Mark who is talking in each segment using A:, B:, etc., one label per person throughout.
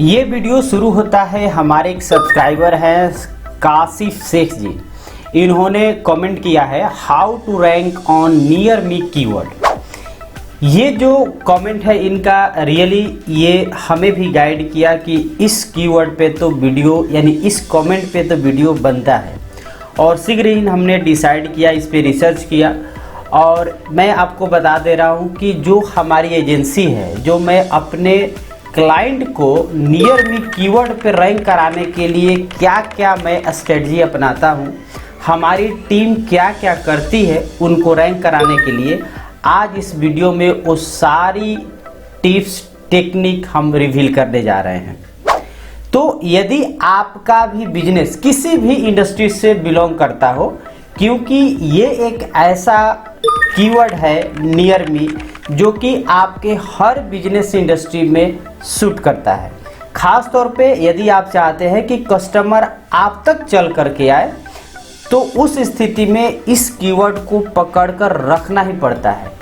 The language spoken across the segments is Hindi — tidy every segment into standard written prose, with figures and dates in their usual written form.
A: ये वीडियो शुरू होता है, हमारे एक सब्सक्राइबर हैं काशिफ शेख जी। इन्होंने कमेंट किया है how to rank on near me keyword. ये जो कमेंट है इनका रियली ये हमें भी गाइड किया कि इस कीवर्ड पे तो वीडियो यानी इस कमेंट पे तो वीडियो बनता है, और शीघ्र ही हमने डिसाइड किया, इस पे रिसर्च किया। और मैं आपको बता दे रहा हूँ कि जो हमारी एजेंसी है, जो मैं अपने क्लाइंट को नियर मी कीवर्ड पे रैंक कराने के लिए क्या क्या मैं स्ट्रेटजी अपनाता हूँ, हमारी टीम क्या क्या करती है उनको रैंक कराने के लिए, आज इस वीडियो में वो सारी टिप्स टेक्निक हम रिवील करने जा रहे हैं। तो यदि आपका भी बिजनेस किसी भी इंडस्ट्री से बिलोंग करता हो, क्योंकि ये एक ऐसा कीवर्ड है नियर मी जो कि आपके हर बिजनेस इंडस्ट्री में सूट करता है। खास तौर पे यदि आप चाहते हैं कि कस्टमर आप तक चल करके आए, तो उस स्थिति में इस कीवर्ड को पकड़कर रखना ही पड़ता है।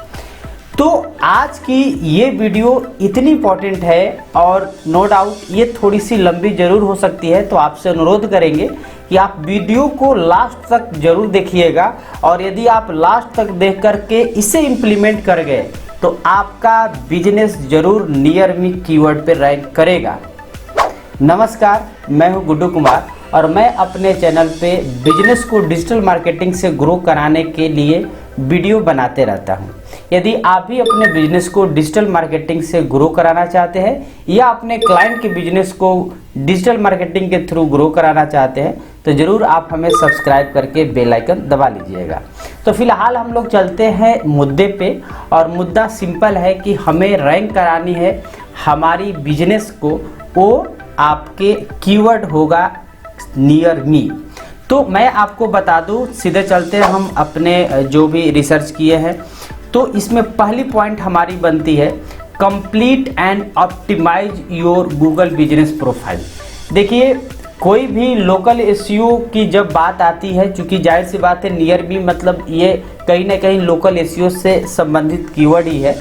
A: तो आज की ये वीडियो इतनी इम्पोर्टेंट है और नो डाउट ये थोड़ी सी लंबी ज़रूर हो सकती है, तो आपसे अनुरोध करेंगे कि आप वीडियो को लास्ट तक ज़रूर देखिएगा, और यदि आप लास्ट तक देख करके इसे इम्प्लीमेंट कर गए तो आपका बिजनेस ज़रूर नियर मी कीवर्ड पर रैंक करेगा। नमस्कार, मैं हूं गुड्डू कुमार और मैं अपने चैनल पे बिजनेस को डिजिटल मार्केटिंग से ग्रो कराने के लिए वीडियो बनाते रहता हूं। यदि आप भी अपने बिजनेस को डिजिटल मार्केटिंग से ग्रो कराना चाहते हैं या अपने क्लाइंट के बिजनेस को डिजिटल मार्केटिंग के थ्रू ग्रो कराना चाहते हैं, तो ज़रूर आप हमें सब्सक्राइब करके बेल आइकन दबा लीजिएगा। तो फिलहाल हम लोग चलते हैं मुद्दे पे, और मुद्दा सिंपल है कि हमें रैंक करानी है हमारी बिजनेस को, वो आपके कीवर्ड होगा नियर मी। तो मैं आपको बता दूं, सीधे चलते हैं हम अपने जो भी रिसर्च किए हैं। तो इसमें पहली पॉइंट हमारी बनती है complete and optimize your Google business profile. देखिए, कोई भी लोकल एसईओ की जब बात आती है, चूँकि जाहिर सी बात है नियर मी मतलब ये कहीं ना कहीं लोकल एसईओ से संबंधित कीवर्ड ही है।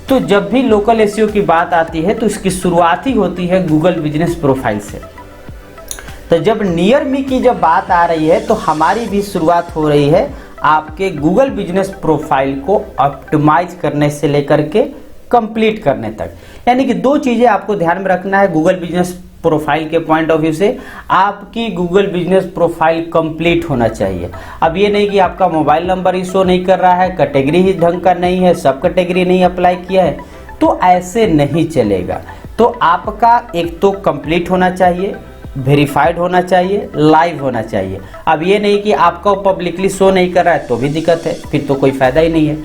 A: तो जब भी लोकल एसईओ की बात आती है तो इसकी शुरुआत ही होती है गूगल बिजनेस प्रोफाइल से। तो जब नियर मी की जब बात आ रही है तो हमारी भी शुरुआत हो रही है आपके गूगल बिजनेस प्रोफाइल को ऑप्टिमाइज करने से लेकर के कंप्लीट करने तक। यानी कि दो चीज़ें आपको ध्यान में रखना है गूगल बिजनेस प्रोफाइल के पॉइंट ऑफ व्यू से। आपकी गूगल बिजनेस प्रोफाइल कंप्लीट होना चाहिए। अब ये नहीं कि आपका मोबाइल नंबर ही शो नहीं कर रहा है, कैटेगरी ही ढंग का नहीं है, सब कैटेगरी नहीं अप्लाई किया है, तो ऐसे नहीं चलेगा। तो आपका एक तो कंप्लीट होना चाहिए, वेरीफाइड होना चाहिए, लाइव होना चाहिए। अब ये नहीं कि आपका पब्लिकली शो नहीं कर रहा है तो भी दिक्कत है, फिर तो कोई फायदा ही नहीं है।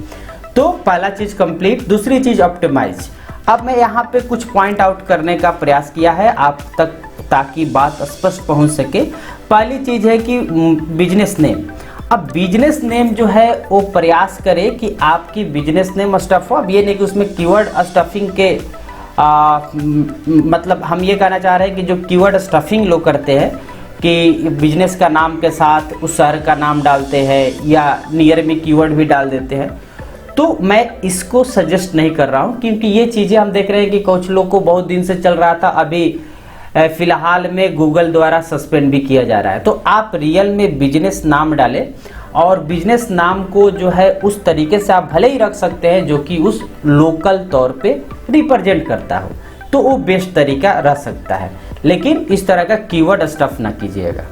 A: तो पहला चीज़ कंप्लीट, दूसरी चीज़ ऑप्टिमाइज। अब मैं यहाँ पे कुछ पॉइंट आउट करने का प्रयास किया है आप तक, ताकि बात स्पष्ट पहुँच सके। पहली चीज़ है कि बिजनेस नेम। अब बिजनेस नेम जो है वो प्रयास करे कि आपकी बिजनेस नेम स्टफ हो। अब ये नहीं कि उसमें कीवर्ड स्टफिंग के मतलब हम ये कहना चाह रहे हैं कि जो कीवर्ड स्टफिंग लोग करते हैं कि बिजनेस का नाम के साथ उस शहर का नाम डालते हैं या नियर मी कीवर्ड भी डाल देते हैं, तो मैं इसको सजेस्ट नहीं कर रहा हूँ, क्योंकि ये चीज़ें हम देख रहे हैं कि कुछ लोग को बहुत दिन से चल रहा था, अभी फिलहाल में गूगल द्वारा सस्पेंड भी किया जा रहा है। तो आप रियल में बिजनेस नाम डालें, और बिजनेस नाम को जो है उस तरीके से आप भले ही रख सकते हैं जो कि उस लोकल तौर पे रिप्रेजेंट करता हो, तो वो बेस्ट तरीका रह सकता है। लेकिन इस तरह का कीवर्ड स्टफ ना कीजिएगा।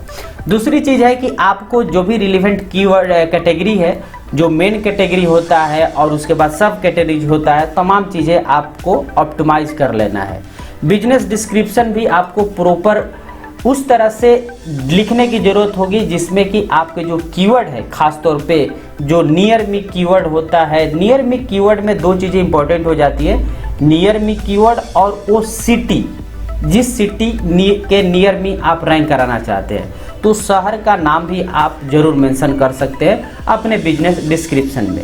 A: दूसरी चीज़ है कि आपको जो भी रिलेवेंट कीवर्ड कैटेगरी है, जो मेन कैटेगरी होता है और उसके बाद सब कैटेगरीज होता है, तमाम चीज़ें आपको ऑप्टिमाइज कर लेना है। बिजनेस डिस्क्रिप्शन भी आपको प्रॉपर उस तरह से लिखने की ज़रूरत होगी जिसमें कि आपके जो कीवर्ड है, ख़ास तौर पे जो नियर मी कीवर्ड होता है, नियर मी कीवर्ड में दो चीज़ें इंपॉर्टेंट हो जाती है, नियर मी कीवर्ड और वो सिटी, जिस सिटी के नियर मी आप रैंक कराना चाहते हैं, तो शहर का नाम भी आप ज़रूर मेंशन कर सकते हैं अपने बिजनेस डिस्क्रिप्शन में।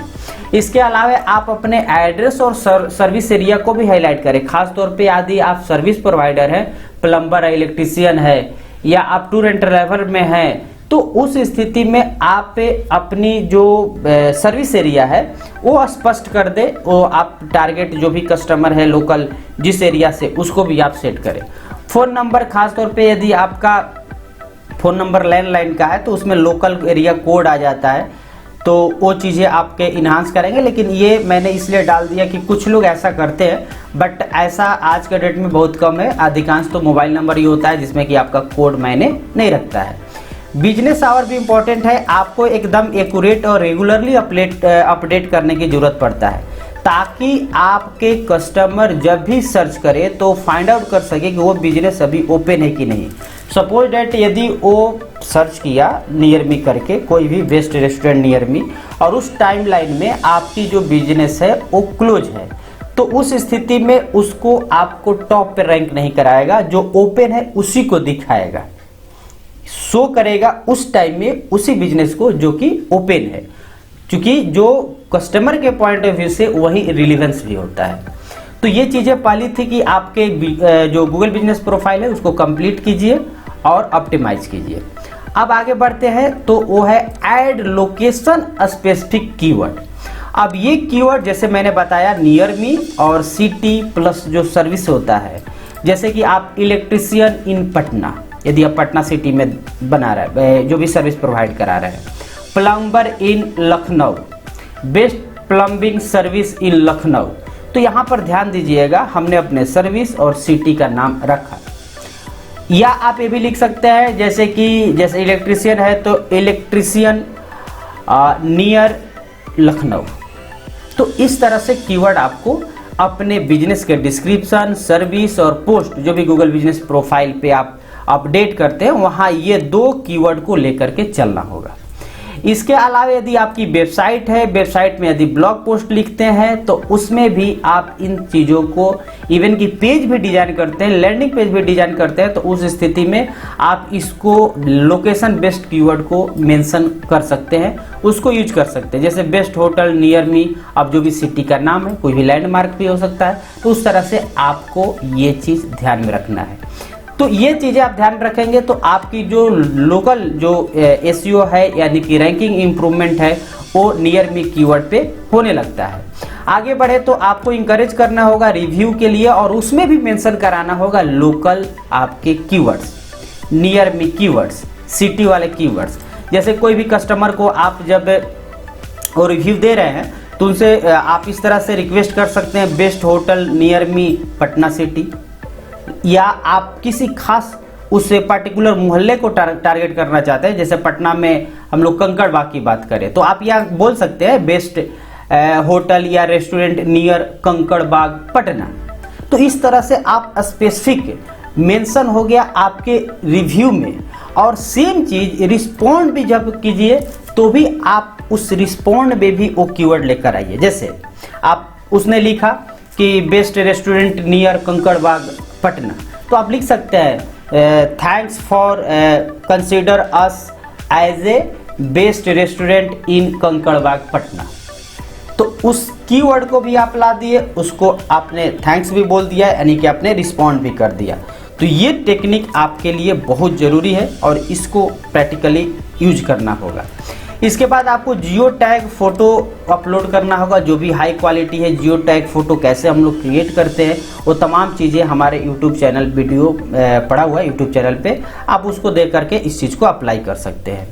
A: इसके अलावा आप अपने एड्रेस और सर्विस एरिया को भी हाईलाइट करें। खास तौर पे यदि आप सर्विस प्रोवाइडर हैं, प्लम्बर है, इलेक्ट्रीशियन है, या आप टूर एंड ट्रैवल में हैं, तो उस स्थिति में आप अपनी जो सर्विस एरिया है वो स्पष्ट कर दे। वो आप टारगेट जो भी कस्टमर है लोकल जिस एरिया से, उसको भी आप सेट करें। फ़ोन नंबर खास तौर पे यदि आपका फ़ोन नंबर लैंडलाइन का है तो उसमें लोकल एरिया कोड आ जाता है, तो वो चीज़ें आपके इन्हांस करेंगे। लेकिन ये मैंने इसलिए डाल दिया कि कुछ लोग ऐसा करते हैं, बट ऐसा आज के डेट में बहुत कम है। अधिकांश तो मोबाइल नंबर ही होता है जिसमें कि आपका कोड मायने नहीं रखता है। बिजनेस आवर भी इम्पोर्टेंट है, आपको एकदम एक्यूरेट और रेगुलरली अपडेट करने की ज़रूरत पड़ता है, ताकि आपके कस्टमर जब भी सर्च करे तो फाइंड आउट कर सके कि वो बिजनेस अभी ओपन है कि नहीं। सपोज डैट यदि वो सर्च किया नियर मी करके कोई भी बेस्ट रेस्टोरेंट नियर मी, और उस टाइमलाइन में आपकी जो बिजनेस है वो क्लोज है, तो उस स्थिति में उसको आपको टॉप पे रैंक नहीं कराएगा, जो ओपन है उसी को दिखाएगा, शो करेगा उस टाइम में उसी बिजनेस को जो कि ओपन है, क्योंकि जो कस्टमर के पॉइंट ऑफ व्यू से वही रिलीवेंस भी होता है। तो ये चीज़ें पहली थी कि आपके जो गूगल बिजनेस प्रोफाइल है उसको कंप्लीट कीजिए और ऑप्टिमाइज कीजिए। अब आगे बढ़ते हैं, तो वो है ऐड लोकेशन स्पेसिफिक कीवर्ड। अब ये कीवर्ड जैसे मैंने बताया नियर मी और सिटी प्लस जो सर्विस होता है, जैसे कि आप इलेक्ट्रिशियन इन पटना, यदि आप पटना सिटी में बना रहे हैं जो भी सर्विस प्रोवाइड करा रहे हैं, plumber in Lucknow, best plumbing service in Lucknow, तो यहाँ पर ध्यान दीजिएगा हमने अपने सर्विस और सिटी का नाम रखा। या आप ये भी लिख सकते हैं जैसे इलेक्ट्रिशियन है तो इलेक्ट्रिशियन नियर लखनऊ। तो इस तरह से कीवर्ड आपको अपने बिजनेस के डिस्क्रिप्शन, सर्विस और पोस्ट जो भी गूगल बिजनेस प्रोफाइल पे आप अपडेट करते हैं वहाँ ये 2 कीवर्ड को लेकर के चलना होगा। इसके अलावा यदि आपकी वेबसाइट है, वेबसाइट में यदि ब्लॉग पोस्ट लिखते हैं तो उसमें भी आप इन चीज़ों को, इवन की पेज भी डिजाइन करते हैं, लैंडिंग पेज भी डिजाइन करते हैं, तो उस स्थिति में आप इसको लोकेशन बेस्ड कीवर्ड को मेंशन कर सकते हैं, उसको यूज कर सकते हैं। जैसे बेस्ट होटल नियर मी, अब जो भी सिटी का नाम है, कोई भी लैंडमार्क भी हो सकता है, तो उस तरह से आपको ये चीज़ ध्यान में रखना है। तो ये चीज़ें आप ध्यान रखेंगे तो आपकी जो लोकल जो एसईओ है यानी कि रैंकिंग इम्प्रूवमेंट है वो नियर मी कीवर्ड पे होने लगता है। आगे बढ़े तो आपको इंकरेज करना होगा रिव्यू के लिए, और उसमें भी मेंशन कराना होगा लोकल आपके keywords, near me keywords, city वाले कीवर्ड्स। जैसे कोई भी कस्टमर को आप जब वो रिव्यू दे रहे हैं तो उनसे आप इस तरह से रिक्वेस्ट कर सकते हैं, बेस्ट होटल नियर मी पटना सिटी, या आप किसी खास उस पर्टिकुलर मोहल्ले को टारगेट करना चाहते हैं, जैसे पटना में हम लोग कंकड़ बाग की बात करें तो आप यहाँ बोल सकते हैं बेस्ट होटल या रेस्टोरेंट नियर कंकड़ बाग पटना। तो इस तरह से आप स्पेसिफिक मेंशन हो गया आपके रिव्यू में। और सेम चीज रिस्पॉन्ड भी जब कीजिए तो भी आप उस रिस्पॉन्ड में भी वो कीवर्ड लेकर आइए। जैसे आप उसने लिखा कि बेस्ट रेस्टोरेंट नियर कंकड़ बाग पटना, तो आप लिख सकते हैं thanks for consider us as a best restaurant in Kankarbagh Patna. तो उस कीवर्ड को भी आप ला दिए, उसको आपने थैंक्स भी बोल दिया, यानी कि आपने रिस्पॉन्ड भी कर दिया। तो ये टेक्निक आपके लिए बहुत ज़रूरी है और इसको प्रैक्टिकली यूज करना होगा। इसके बाद आपको जियो टैग फ़ोटो अपलोड करना होगा, जो भी हाई क्वालिटी है। जियो टैग फ़ोटो कैसे हम लोग क्रिएट करते हैं वो तमाम चीज़ें हमारे यूट्यूब चैनल वीडियो पड़ा हुआ है यूट्यूब चैनल पे, आप उसको देख करके इस चीज़ को अप्लाई कर सकते हैं।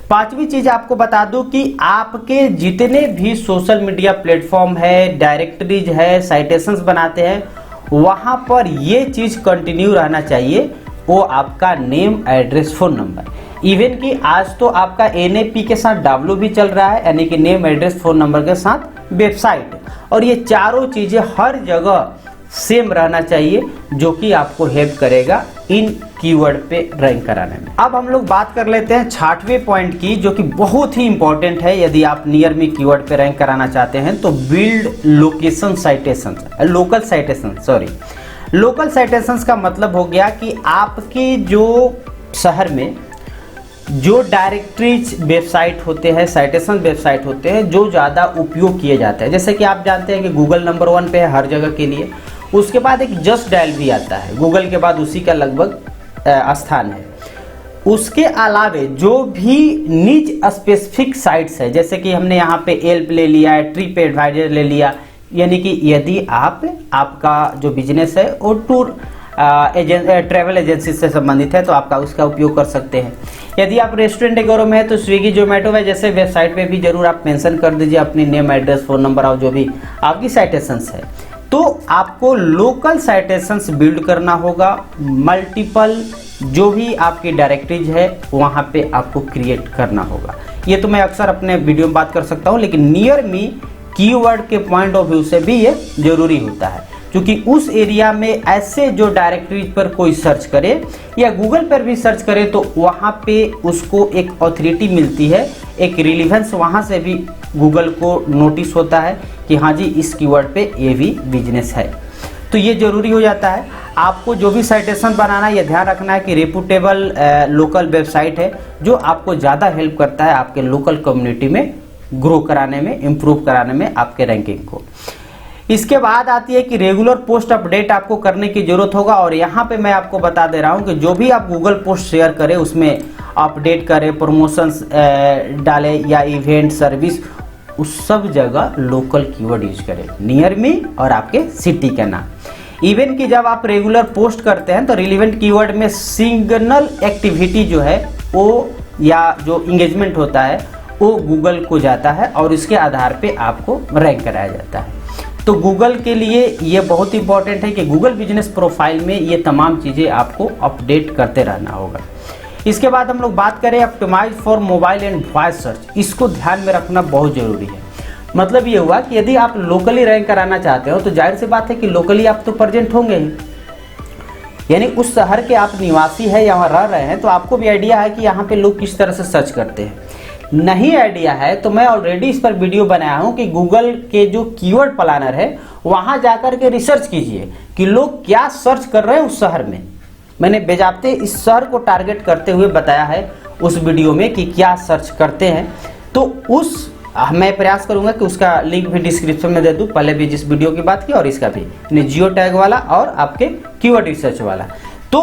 A: 5वीं चीज़ आपको बता दूं कि आपके जितने भी सोशल मीडिया प्लेटफॉर्म है, डायरेक्टरीज है, साइटेशंस बनाते हैं, वहाँ पर ये चीज़ कंटिन्यू रहना चाहिए, वो आपका name, address, phone number. Even कि आज तो आपका NAP के साथ W भी चल रहा है, यानी कि नेम, एड्रेस, फ़ोन नंबर के साथ वेबसाइट, और ये चारों चीज़ें हर जगह सेम रहना चाहिए, जो कि आपको हेल्प करेगा इन कीवर्ड पे रैंक कराने में। अब हम लोग बात कर लेते हैं 6वें पॉइंट की, जो कि बहुत ही इंपॉर्टेंट है यदि आप नियर मी कीवर्ड पे रैंक कराना चाहते हैं। तो build location citation, local citation, sorry local citations का मतलब हो गया कि आपके जो शहर में जो डायरेक्टरीज वेबसाइट होते हैं, साइटेशन वेबसाइट होते हैं, जो ज़्यादा उपयोग किए जाते हैं। जैसे कि आप जानते हैं कि गूगल नंबर 1 पे है हर जगह के लिए, उसके बाद एक जस्ट डायल भी आता है, गूगल के बाद उसी का लगभग स्थान है। उसके अलावे जो भी निज स्पेसिफिक साइट्स है, जैसे कि हमने यहाँ पे एल्प ले लिया है, ट्रिप एडवाइजर ले लिया, यानी कि यदि आपका जो बिजनेस है वो टूर ट्रैवल एजेंसी से संबंधित है तो आपका उसका उपयोग कर सकते हैं। यदि आप रेस्टोरेंट वगैरह में है तो स्विगी जोमेटो में जैसे वेबसाइट पे भी जरूर आप मेंशन कर दीजिए अपनी नेम, एड्रेस, फ़ोन नंबर और जो भी आपकी साइटेशंस है। तो आपको लोकल साइटेशंस बिल्ड करना होगा, मल्टीपल जो भी आपकी डायरेक्टरीज है वहाँ पे आपको क्रिएट करना होगा। ये तो मैं अक्सर अपने वीडियो में बात कर सकता हूँ, लेकिन नियर मी कीवर्ड के पॉइंट ऑफ व्यू से भी ये जरूरी होता है, क्योंकि उस एरिया में ऐसे जो डायरेक्टरीज पर कोई सर्च करे या गूगल पर भी सर्च करे तो वहाँ पे उसको एक ऑथोरिटी मिलती है, एक रिलीवेंस वहाँ से भी गूगल को नोटिस होता है कि हाँ जी इस कीवर्ड पे ये भी बिजनेस है। तो ये जरूरी हो जाता है। आपको जो भी साइटेशन बनाना है ये ध्यान रखना है कि रेपुटेबल लोकल वेबसाइट है जो आपको ज़्यादा हेल्प करता है आपके लोकल कम्युनिटी में ग्रो कराने में, इम्प्रूव कराने में आपके रैंकिंग को। इसके बाद आती है कि रेगुलर पोस्ट अपडेट आपको करने की जरूरत होगा। और यहाँ पे मैं आपको बता दे रहा हूँ कि जो भी आप गूगल पोस्ट शेयर करें उसमें अपडेट करें, प्रमोशंस डालें या इवेंट सर्विस, उस सब जगह लोकल कीवर्ड यूज करें, नियर मी और आपके सिटी का नाम। इवन कि जब आप रेगुलर पोस्ट करते हैं तो रिलेवेंट कीवर्ड में सिग्नल एक्टिविटी जो है वो या जो इंगेजमेंट होता है वो गूगल को जाता है और इसके आधार पे आपको रैंक कराया जाता है। तो गूगल के लिए ये बहुत इंपॉर्टेंट है कि गूगल बिजनेस प्रोफाइल में ये तमाम चीज़ें आपको अपडेट करते रहना होगा। इसके बाद हम लोग बात करें optimize for mobile and voice search, इसको ध्यान में रखना बहुत ज़रूरी है। मतलब ये हुआ कि यदि आप लोकली रैंक कराना चाहते हो तो जाहिर सी बात है कि लोकली आप तो प्रेजेंट होंगे ही, यानी उस शहर के आप निवासी हैं या वहाँ रह रहे हैं तो आपको भी आइडिया है कि यहाँ पे लोग किस तरह से सर्च करते हैं। नहीं आइडिया है तो मैं ऑलरेडी इस पर वीडियो बनाया हूँ कि गूगल के जो कीवर्ड प्लानर है वहाँ जाकर के रिसर्च कीजिए कि लोग क्या सर्च कर रहे हैं उस शहर में। मैंने बेजाबते इस शहर को टारगेट करते हुए बताया है उस वीडियो में कि क्या सर्च करते हैं। तो मैं प्रयास करूंगा कि उसका लिंक भी डिस्क्रिप्शन में दे दूं, पहले भी जिस वीडियो की बात की और इसका भी, जियो टैग वाला और आपके कीवर्ड रिसर्च वाला। तो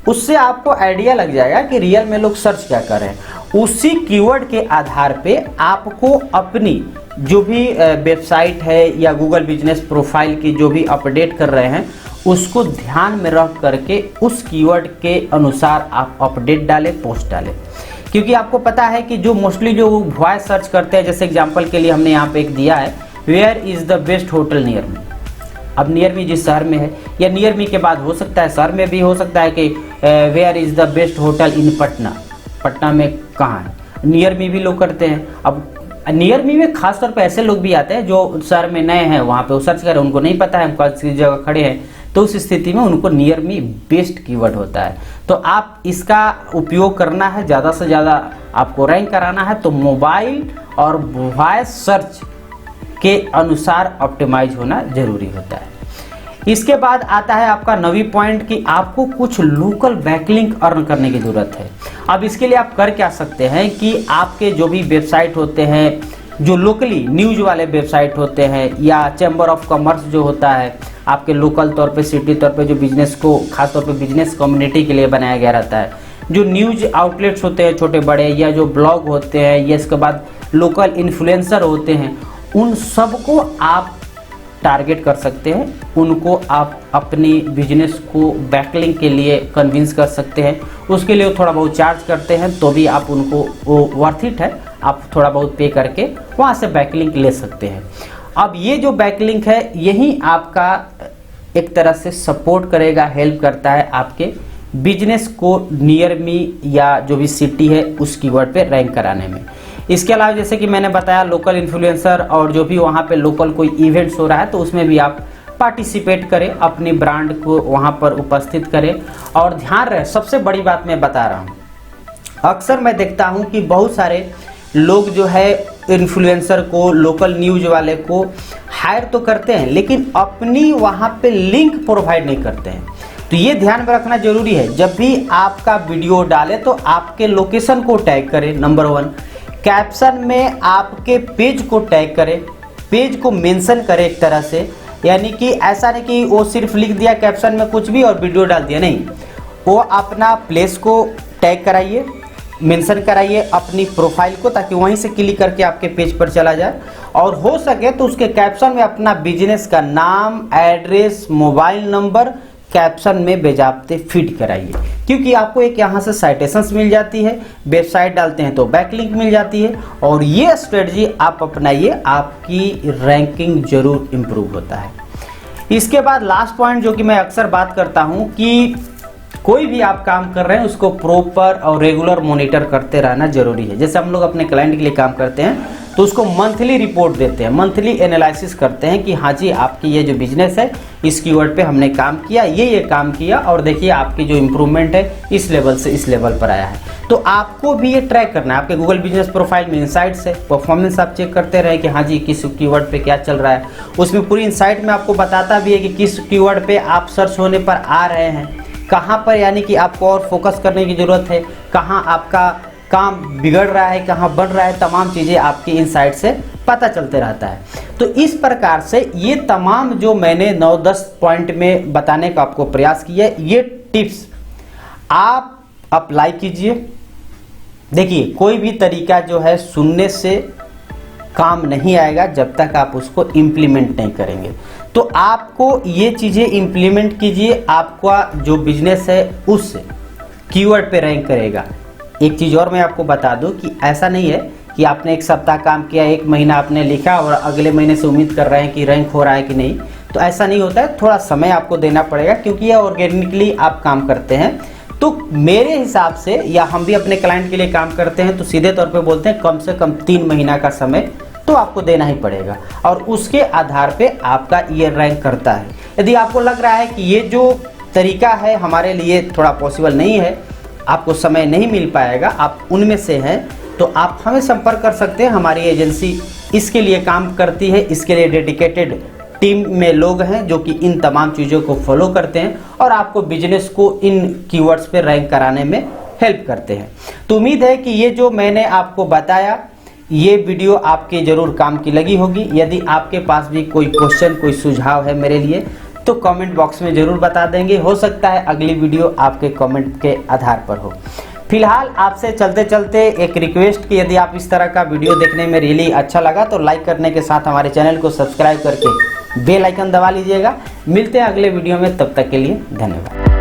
A: उससे आपको आइडिया लग जाएगा कि रियल में लोग सर्च क्या कर रहे हैं। उसी कीवर्ड के आधार पे आपको अपनी जो भी वेबसाइट है या गूगल बिजनेस प्रोफाइल की जो भी अपडेट कर रहे हैं उसको ध्यान में रख करके उस कीवर्ड के अनुसार आप अपडेट डालें, पोस्ट डालें। क्योंकि आपको पता है कि जो मोस्टली जो वॉइस सर्च करते हैं, जैसे एग्जांपल के लिए हमने यहाँ पे एक दिया है, where is the best hotel near me. अब नियर मी जिस शहर में है या नियर मी के बाद हो सकता है शहर में भी हो सकता है कि where is the best hotel in Patna, Patna में कहाँ है, नियर मी भी लोग करते हैं। अब नियर मी में खासतौर पर ऐसे लोग भी आते हैं जो शहर में नए हैं, वहाँ पे वो सर्च करें, उनको नहीं पता है हम कौन जगह खड़े हैं, तो उस स्थिति में उनको नियर मी बेस्ट कीवर्ड होता है। तो आप इसका उपयोग करना है, ज़्यादा से ज़्यादा आपको रैंक कराना है तो मोबाइल और वॉइस सर्च के अनुसार ऑप्टिमाइज होना जरूरी होता है। इसके बाद आता है आपका नवी पॉइंट कि आपको कुछ लोकल बैकलिंक अर्न करने की ज़रूरत है। अब इसके लिए आप कर क्या सकते हैं कि आपके जो भी वेबसाइट होते हैं, जो लोकली न्यूज वाले वेबसाइट होते हैं या चैम्बर ऑफ कॉमर्स जो होता है आपके लोकल तौर पे, सिटी तौर पे, जो बिजनेस को खास तौर पे बिजनेस कम्युनिटी के लिए बनाया गया रहता है, जो न्यूज आउटलेट्स होते हैं छोटे बड़े या जो ब्लॉग होते हैं या इसके बाद लोकल इन्फ्लुएंसर होते हैं, उन सबको आप टारगेट कर सकते हैं। उनको आप अपनी बिजनेस को बैकलिंक के लिए कन्विंस कर सकते हैं। उसके लिए थोड़ा बहुत चार्ज करते हैं तो भी आप उनको वो वर्थ इट है, आप थोड़ा बहुत पे करके वहाँ से बैकलिंक ले सकते हैं। अब ये जो बैकलिंक है यही आपका एक तरह से सपोर्ट करेगा, हेल्प करता है आपके बिजनेस को नियर मी या जो भी सिटी है उस कीवर्ड पे रैंक कराने में। इसके अलावा जैसे कि मैंने बताया लोकल इन्फ्लुएंसर और जो भी वहाँ पे लोकल कोई इवेंट्स हो रहा है तो उसमें भी आप पार्टिसिपेट करें, अपनी ब्रांड को वहाँ पर उपस्थित करें। और ध्यान रहे, सबसे बड़ी बात मैं बता रहा हूँ, अक्सर मैं देखता हूँ कि बहुत सारे लोग जो है इन्फ्लुएंसर को, लोकल न्यूज वाले को हायर तो करते हैं लेकिन अपनी वहाँ पे लिंक प्रोवाइड नहीं करते हैं। तो ये ध्यान में रखना जरूरी है, जब भी आपका वीडियो डाले तो आपके लोकेशन को टैग करें, नंबर 1, कैप्शन में आपके पेज को टैग करें, पेज को मेंशन करें एक तरह से, यानी कि ऐसा नहीं कि वो सिर्फ लिख दिया कैप्शन में कुछ भी और वीडियो डाल दिया, नहीं, वो अपना प्लेस को टैग कराइए, मेंशन कराइए अपनी प्रोफाइल को, ताकि वहीं से क्लिक करके आपके पेज पर चला जाए। और हो सके तो उसके कैप्शन में अपना बिजनेस का नाम, एड्रेस, मोबाइल नंबर कैप्शन में बेजाब्ते फिट कराइए, क्योंकि आपको एक यहाँ से साइटेशंस मिल जाती है, वेबसाइट डालते हैं तो बैकलिंक मिल जाती है, और ये स्ट्रेटजी आप अपनाइए, आपकी रैंकिंग जरूर इंप्रूव होता है। इसके बाद लास्ट पॉइंट जो कि मैं अक्सर बात करता हूँ कि कोई भी आप काम कर रहे हैं उसको प्रॉपर और रेगुलर मॉनिटर करते रहना जरूरी है। जैसे हम लोग अपने क्लाइंट के लिए काम करते हैं तो उसको मंथली रिपोर्ट देते हैं, मंथली एनालिसिस करते हैं कि हाँ जी आपकी ये जो बिजनेस है इस कीवर्ड पे हमने काम किया, ये काम किया, और देखिए आपकी जो इम्प्रूवमेंट है इस लेवल से इस लेवल पर आया है। तो आपको भी ये ट्रैक करना है। आपके गूगल बिजनेस प्रोफाइल में इनसाइट्स है, परफॉर्मेंस आप चेक करते रहे कि हाँ जी किस कीवर्ड पे क्या चल रहा है। उसमें पूरी इनसाइट में आपको बताता भी है कि किस कीवर्ड पे आप सर्च होने पर आ रहे हैं, कहाँ पर यानी कि आपको और फोकस करने की ज़रूरत है, कहाँ आपका काम बिगड़ रहा है, कहाँ बढ़ रहा है, तमाम चीज़ें आपकी इनसाइट से पता चलते रहता है। तो इस प्रकार से ये तमाम जो मैंने 9-10 पॉइंट में बताने का आपको प्रयास किया, ये टिप्स आप अप्लाई कीजिए। देखिए कोई भी तरीका जो है सुनने से काम नहीं आएगा जब तक आप उसको इम्प्लीमेंट नहीं करेंगे। तो आपको ये चीज़ें इम्प्लीमेंट कीजिए, आपका जो बिजनेस है उस कीवर्ड पे रैंक करेगा। एक चीज़ और मैं आपको बता दूं कि ऐसा नहीं है कि आपने एक सप्ताह काम किया, एक महीना आपने लिखा और अगले महीने से उम्मीद कर रहे हैं कि रैंक हो रहा है कि नहीं। तो ऐसा नहीं होता है, थोड़ा समय आपको देना पड़ेगा, क्योंकि ये ऑर्गेनिकली आप काम करते हैं। तो मेरे हिसाब से, या हम भी अपने क्लाइंट के लिए काम करते हैं तो सीधे तौर पे बोलते हैं कम से कम 3 महीना का समय तो आपको देना ही पड़ेगा, और उसके आधार पे आपका ये रैंक करता है। यदि आपको लग रहा है कि ये जो तरीका है हमारे लिए थोड़ा पॉसिबल नहीं है, आपको समय नहीं मिल पाएगा, आप उनमें से हैं, तो आप हमें संपर्क कर सकते हैं। हमारी एजेंसी इसके लिए काम करती है, इसके लिए डेडिकेटेड टीम में लोग हैं जो कि इन तमाम चीज़ों को फॉलो करते हैं और आपको बिजनेस को इन कीवर्ड्स पे रैंक कराने में हेल्प करते हैं। तो उम्मीद है कि ये जो मैंने आपको बताया ये वीडियो आपके ज़रूर काम की लगी होगी। यदि आपके पास भी कोई क्वेश्चन, कोई सुझाव है मेरे लिए तो कमेंट बॉक्स में ज़रूर बता देंगे। हो सकता है अगली वीडियो आपके कमेंट के आधार पर हो। फिलहाल आपसे चलते चलते एक रिक्वेस्ट कि यदि आप इस तरह का वीडियो देखने में रियली अच्छा लगा तो लाइक करने के साथ हमारे चैनल को सब्सक्राइब करके बेल आइकन दबा लीजिएगा। मिलते हैं अगले वीडियो में, तब तक के लिए धन्यवाद।